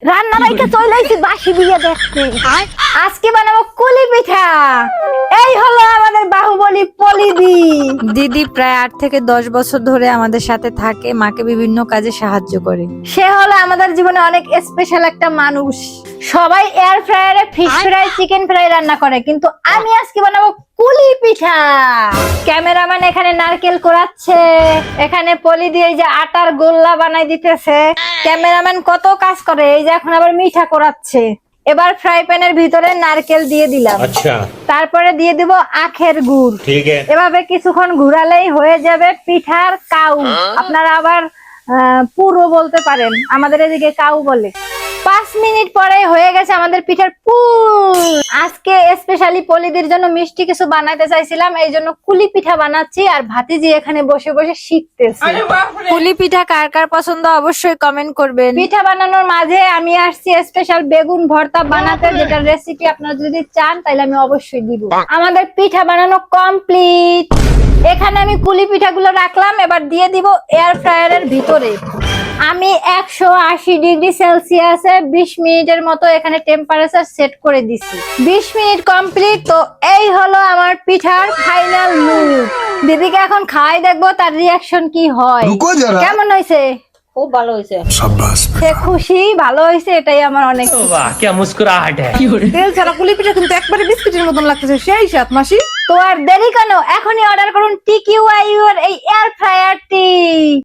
রান্না বাইকে চলে আইছি বাসি বিয়ে দেখতে। আজকে বানাবো কুলি পিঠা। এই হলো আমাদের বাহুবলী পলিদি। দিদি প্রায় 8 থেকে 10 বছর ধরে আমাদের সাথে থাকে, মাকে বিভিন্ন কাজে সাহায্য করে। সে হলো আমাদের জীবনে অনেক স্পেশাল একটা মানুষ। সবাই এয়ার ফ্রায়ারে ফিশ ফ্রাই, চিকেন ফ্রাই রান্না করে, কিন্তু আমি আজকে বানাবো কুলি পিঠা। ক্যামেরাম্যান এখানে নারকেল কোড়াচ্ছে, এখানে পলি দিয়ে এই যে আটার গোল্লা বানাই দিতেছে। ক্যামেরাম্যান কত কাজ করে, এই যে এখন আবার মিঠা কোড়াচ্ছে। এবার ফ্রাই প্যানের ভিতরে নারকেল দিয়ে দিলাম, अच्छा তারপরে দিয়ে দিব আখের গুড়। ठीक है। এভাবে কিছুক্ষণ ঘুরালেই হয়ে যাবে পিঠার কাউ। আপনারা আবার পুরো বলতে পারেন, আমাদের এদিকে কাউ বলে। 5 মিনিট পরে হয়ে গেছে আমাদের পিঠার পুর। আজকে স্পেশালি পলিদির জন্য মিষ্টি কিছু বানাইতে চাইছিলাম, এই জন্য কুলি পিঠা বানাচ্ছি, আর ভাতিজি এখানে বসে বসে শিখতেছে। পুলি পিঠা কার কার পছন্দ অবশ্যই কমেন্ট করবেন। পিঠা বানানোর মাঝে আমি আসছি স্পেশাল বেগুন ভর্তা বানাতে, যেটার রেসিপি আপনারা যদি চান তাহলে আমি অবশ্যই দিব। আমাদের পিঠা বানানো কমপ্লিট। এখানে আমি কুলি পিঠাগুলো রাখলাম, এবার দিয়ে দিব এয়ার ফ্রায়ারের ভিতরে। আমি 180 ডিগ্রি সেলসিয়াসে 20 মিনিটের মতো এখানে টেম্পারেচার সেট করে দিছি। 20 মিনিট কমপ্লিট। তো এই হলো আমার পিঠার ফাইনাল লুক। দিদিকে এখন খাই দেখবো তার রিয়াকশন কি হয়। রুকো যারা। কেমন হয়েছে? খুব ভালো হয়েছে। शाबाश সে খুশি, ভালো হয়েছে, এটাই আমার অনেক খুশি। वाह क्या मुस्कुराहट है। তেল ছাড়া পুলি পিঠা কিন্তু একবারে বিস্কুটের মতন লাগতেছে, সেই স্বাদ মাসি। তো আর দেরি কেন, এখনই অর্ডার করুন TQIU এর এই এয়ার ফ্রায়ারটি।